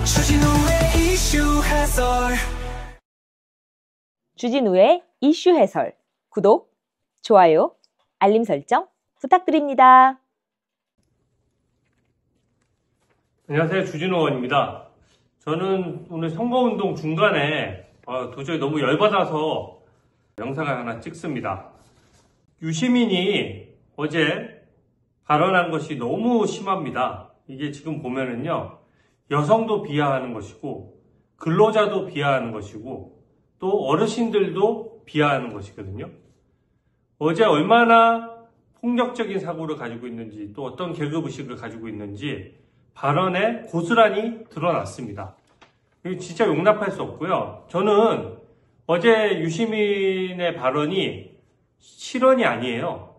주진우의 이슈 해설. 주진우의 이슈 해설. 구독, 좋아요, 알림 설정 부탁드립니다. 안녕하세요. 주진우 의원입니다. 저는 오늘 선거운동 중간에 도저히 너무 열받아서 영상을 하나 찍습니다. 유시민이 어제 발언한 것이 너무 심합니다. 이게 지금 보면은요, 여성도 비하하는 것이고, 근로자도 비하하는 것이고, 또 어르신들도 비하하는 것이거든요. 어제 얼마나 폭력적인 사고를 가지고 있는지, 또 어떤 계급의식을 가지고 있는지 발언에 고스란히 드러났습니다. 이거 진짜 용납할 수 없고요. 저는 어제 유시민의 발언이 실언이 아니에요.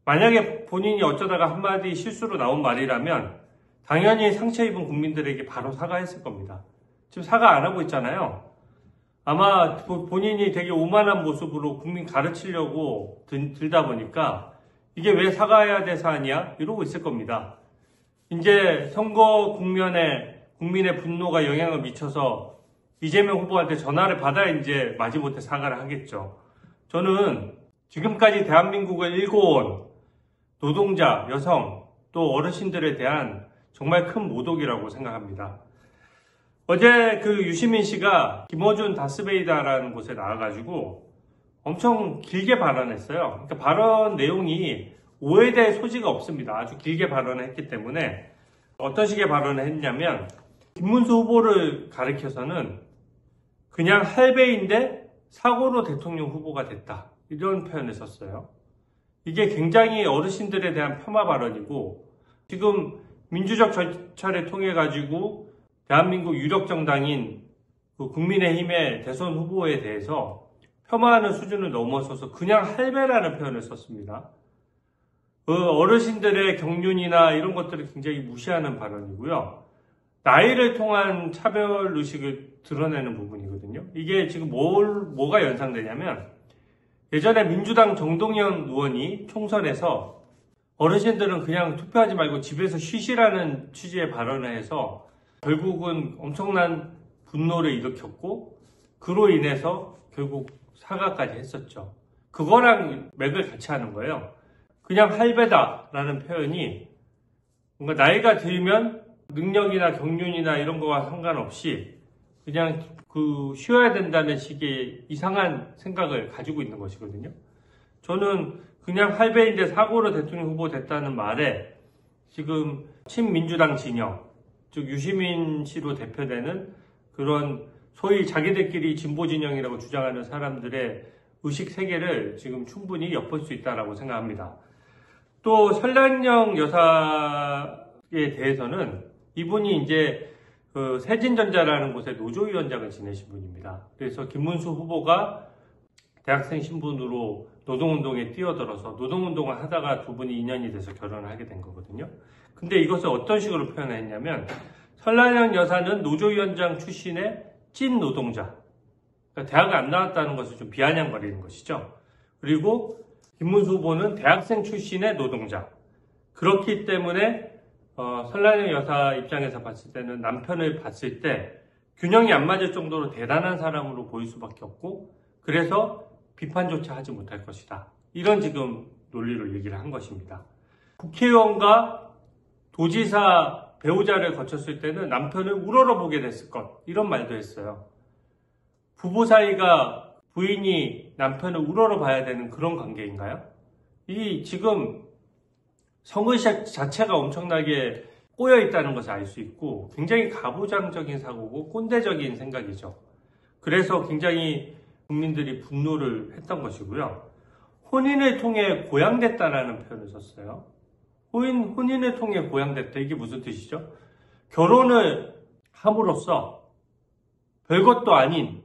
만약에 본인이 어쩌다가 한마디 실수로 나온 말이라면 당연히 상처 입은 국민들에게 바로 사과했을 겁니다. 지금 사과 안 하고 있잖아요. 아마 본인이 되게 오만한 모습으로 국민 가르치려고 들다 보니까 이게 왜 사과해야 돼 사안이야? 이러고 있을 겁니다. 이제 선거 국면에 국민의 분노가 영향을 미쳐서 이재명 후보한테 전화를 받아 이제 마지못해 사과를 하겠죠. 저는 지금까지 대한민국을 일궈온 노동자, 여성, 또 어르신들에 대한 정말 큰 모독이라고 생각합니다. 어제 그 유시민 씨가 김어준 다스베이다라는 곳에 나와가지고 엄청 길게 발언했어요. 그러니까 발언 내용이 오해될 소지가 없습니다. 아주 길게 발언을 했기 때문에 어떤 식의 발언을 했냐면 김문수 후보를 가리켜서는 그냥 할배인데 사고로 대통령 후보가 됐다. 이런 표현을 썼어요. 이게 굉장히 어르신들에 대한 폄하 발언이고 지금 민주적 절차를 통해 가지고 대한민국 유력 정당인 국민의힘의 대선 후보에 대해서 폄하하는 수준을 넘어서서 그냥 할배라는 표현을 썼습니다. 어르신들의 경륜이나 이런 것들을 굉장히 무시하는 발언이고요. 나이를 통한 차별 의식을 드러내는 부분이거든요. 이게 지금 뭐가 연상되냐면 예전에 민주당 정동영 의원이 총선에서 어르신들은 그냥 투표하지 말고 집에서 쉬시라는 취지의 발언을 해서 결국은 엄청난 분노를 일으켰고 그로 인해서 결국 사과까지 했었죠. 그거랑 맥을 같이 하는 거예요. 그냥 할배다라는 표현이 뭔가 나이가 들면 능력이나 경륜이나 이런 거와 상관없이 그냥 쉬어야 된다는 식의 이상한 생각을 가지고 있는 것이거든요. 저는 그냥 할배인데 사고로 대통령 후보 됐다는 말에 지금 친민주당 진영, 즉 유시민 씨로 대표되는 그런 소위 자기들끼리 진보 진영이라고 주장하는 사람들의 의식 세계를 지금 충분히 엿볼 수 있다고 생각합니다. 또 설란영 여사에 대해서는 이분이 이제 세진전자라는 곳에 노조위원장을 지내신 분입니다. 그래서 김문수 후보가 대학생 신분으로 노동운동에 뛰어들어서 노동운동을 하다가 두 분이 인연이 돼서 결혼을 하게 된 거거든요. 근데 이것을 어떤 식으로 표현했냐면 설란영 여사는 노조위원장 출신의 찐 노동자, 그러니까 대학을 안 나왔다는 것을 좀 비아냥거리는 것이죠. 그리고 김문수 후보는 대학생 출신의 노동자. 그렇기 때문에 설란영 여사 입장에서 봤을 때는 남편을 봤을 때 균형이 안 맞을 정도로 대단한 사람으로 보일 수밖에 없고 그래서 비판조차 하지 못할 것이다. 이런 지금 논리로 얘기를 한 것입니다. 국회의원과 도지사 배우자를 거쳤을 때는 남편을 우러러보게 됐을 것. 이런 말도 했어요. 부부 사이가 부인이 남편을 우러러봐야 되는 그런 관계인가요? 이 지금 성의식 자체가 엄청나게 꼬여 있다는 것을 알 수 있고 굉장히 가부장적인 사고고 꼰대적인 생각이죠. 그래서 굉장히 국민들이 분노를 했던 것이고요. 혼인을 통해 고양됐다라는 표현을 썼어요. 혼인을 통해 고양됐다. 이게 무슨 뜻이죠? 결혼을 함으로써 별것도 아닌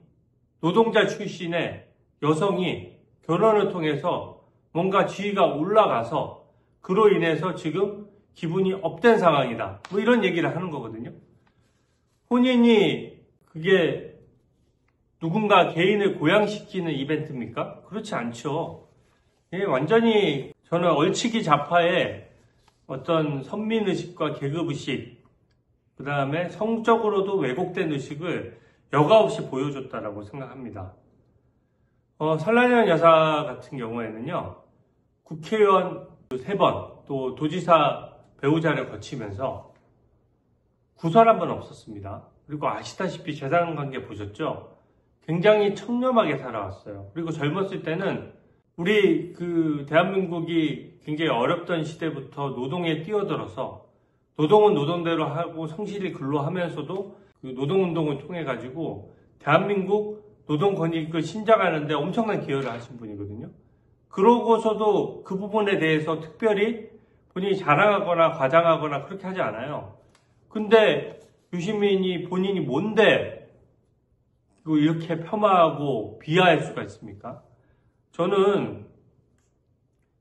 노동자 출신의 여성이 결혼을 통해서 뭔가 지위가 올라가서 그로 인해서 지금 기분이 업된 상황이다. 뭐 이런 얘기를 하는 거거든요. 혼인이 그게 누군가 개인을 고양시키는 이벤트입니까? 그렇지 않죠. 완전히 저는 얼치기 좌파의 어떤 선민의식과 계급의식 그 다음에 성적으로도 왜곡된 의식을 여과 없이 보여줬다라고 생각합니다. 설란현 여사 같은 경우에는요, 국회의원 3번, 또 도지사 배우자를 거치면서 구설 한 번 없었습니다. 그리고 아시다시피 재산관계 보셨죠? 굉장히 청렴하게 살아왔어요. 그리고 젊었을 때는 우리 대한민국이 굉장히 어렵던 시대부터 노동에 뛰어들어서 노동은 노동대로 하고 성실히 근로하면서도 그 노동운동을 통해 가지고 대한민국 노동 권익을 신장하는데 엄청난 기여를 하신 분이거든요. 그러고서도 그 부분에 대해서 특별히 본인이 자랑하거나 과장하거나 그렇게 하지 않아요. 근데 유시민이 본인이 뭔데 이렇게 폄하하고 비하할 수가 있습니까? 저는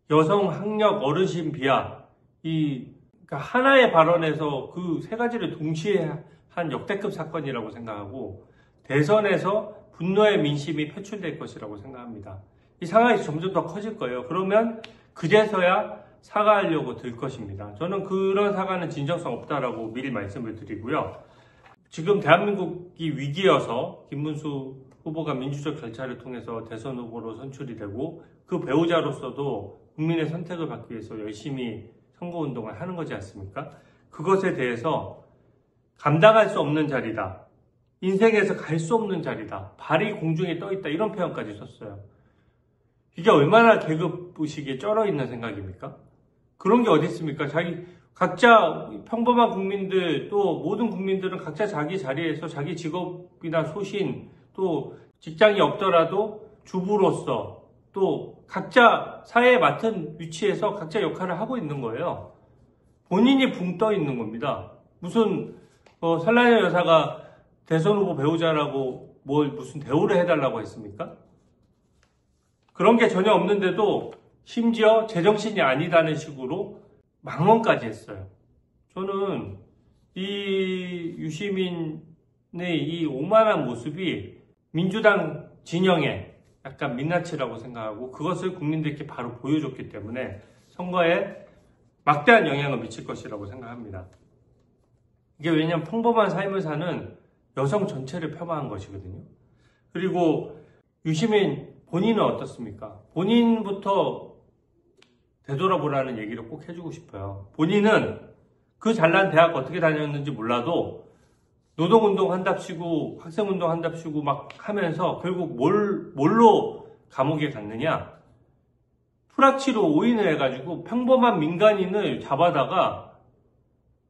여성 학력 어르신 비하, 그러니까 하나의 발언에서 그 세 가지를 동시에 한 역대급 사건이라고 생각하고 대선에서 분노의 민심이 표출될 것이라고 생각합니다. 이 상황이 점점 더 커질 거예요. 그러면 그제서야 사과하려고 들 것입니다. 저는 그런 사과는 진정성 없다라고 미리 말씀을 드리고요. 지금 대한민국이 위기여서 김문수 후보가 민주적 절차를 통해서 대선 후보로 선출이 되고 그 배우자로서도 국민의 선택을 받기 위해서 열심히 선거운동을 하는 거지 않습니까? 그것에 대해서 감당할 수 없는 자리다. 인생에서 갈 수 없는 자리다. 발이 공중에 떠 있다. 이런 표현까지 썼어요. 이게 얼마나 계급의식에 쩔어 있는 생각입니까? 그런 게 어디 있습니까? 각자 평범한 국민들 또 모든 국민들은 각자 자기 자리에서 자기 직업이나 소신 또 직장이 없더라도 주부로서 또 각자 사회에 맡은 위치에서 각자 역할을 하고 있는 거예요. 본인이 붕 떠 있는 겁니다. 무슨 설란현 여사가 대선 후보 배우자라고 무슨 대우를 해달라고 했습니까? 그런 게 전혀 없는데도 심지어 제정신이 아니다는 식으로 망언까지 했어요. 저는 이 유시민의 이 오만한 모습이 민주당 진영에 약간 민낯이라고 생각하고 그것을 국민들께 바로 보여줬기 때문에 선거에 막대한 영향을 미칠 것이라고 생각합니다. 이게 왜냐하면 평범한 삶을 사는 여성 전체를 폄하한 것이거든요. 그리고 유시민 본인은 어떻습니까? 본인부터 되돌아보라는 얘기를 꼭 해주고 싶어요. 본인은 그 잘난 대학 어떻게 다녔는지 몰라도 노동운동 한답시고 학생운동 한답시고 막 하면서 결국 뭘로 감옥에 갔느냐? 프락치로 오인을 해가지고 평범한 민간인을 잡아다가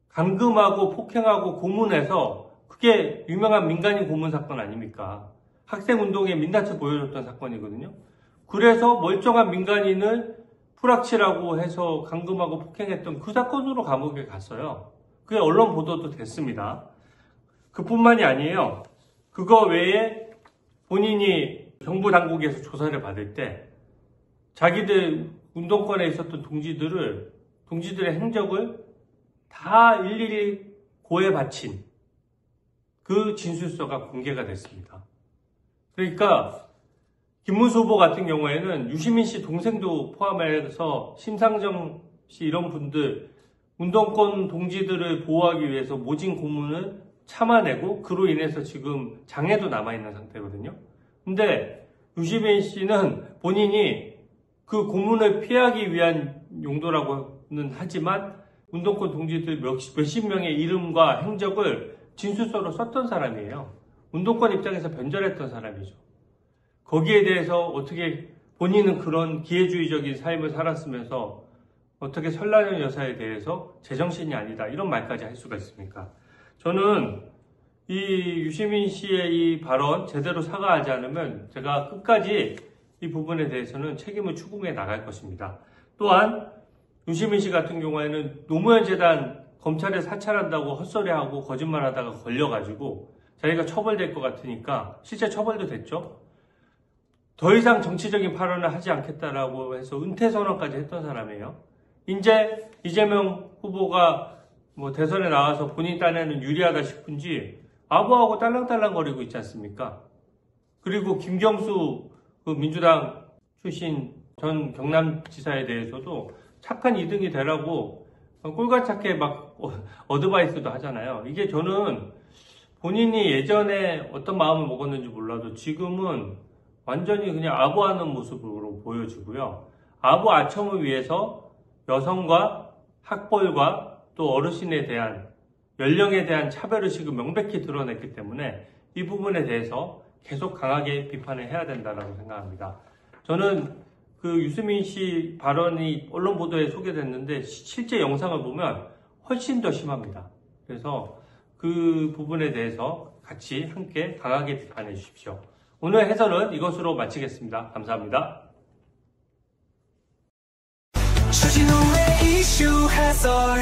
감금하고 폭행하고 고문해서 그게 유명한 민간인 고문 사건 아닙니까? 학생운동에 민낯을 보여줬던 사건이거든요. 그래서 멀쩡한 민간인을 프락치라고 해서 감금하고 폭행했던 그 사건으로 감옥에 갔어요. 그게 언론 보도도 됐습니다. 그뿐만이 아니에요. 그거 외에 본인이 정부 당국에서 조사를 받을 때 자기들 운동권에 있었던 동지들의 행적을 다 일일이 고해 바친 그 진술서가 공개가 됐습니다. 그러니까 김문수 후보 같은 경우에는 유시민 씨 동생도 포함해서 심상정 씨 이런 분들 운동권 동지들을 보호하기 위해서 모진 고문을 참아내고 그로 인해서 지금 장애도 남아있는 상태거든요. 근데 유시민 씨는 본인이 그 고문을 피하기 위한 용도라고는 하지만 운동권 동지들 몇십 명의 이름과 행적을 진술서로 썼던 사람이에요. 운동권 입장에서 변절했던 사람이죠. 거기에 대해서 어떻게 본인은 그런 기회주의적인 삶을 살았으면서 어떻게 설란현 여사에 대해서 제정신이 아니다 이런 말까지 할 수가 있습니까? 저는 이 유시민 씨의 이 발언 제대로 사과하지 않으면 제가 끝까지 이 부분에 대해서는 책임을 추궁해 나갈 것입니다. 또한 유시민 씨 같은 경우에는 노무현 재단 검찰에 사찰한다고 헛소리하고 거짓말하다가 걸려가지고 자기가 처벌될 것 같으니까 실제 처벌도 됐죠. 더 이상 정치적인 발언을 하지 않겠다라고 해서 은퇴 선언까지 했던 사람이에요. 이제 이재명 후보가 대선에 나와서 본인 딴에는 유리하다 싶은지 아부하고 딸랑딸랑거리고 있지 않습니까? 그리고 김경수 민주당 출신 전 경남지사에 대해서도 착한 2등이 되라고 꼴같이 막 어드바이스도 하잖아요. 이게 저는 본인이 예전에 어떤 마음을 먹었는지 몰라도 지금은 완전히 그냥 아부하는 모습으로 보여지고요. 아부 아첨을 위해서 여성과 학벌과 또 어르신에 대한 연령에 대한 차별의식을 명백히 드러냈기 때문에 이 부분에 대해서 계속 강하게 비판을 해야 된다고 생각합니다. 저는 그 유승민 씨 발언이 언론 보도에 소개됐는데 실제 영상을 보면 훨씬 더 심합니다. 그래서 그 부분에 대해서 같이 함께 강하게 비판해 주십시오. 오늘 해설은 이것으로 마치겠습니다. 감사합니다. 주진우의 이슈 해설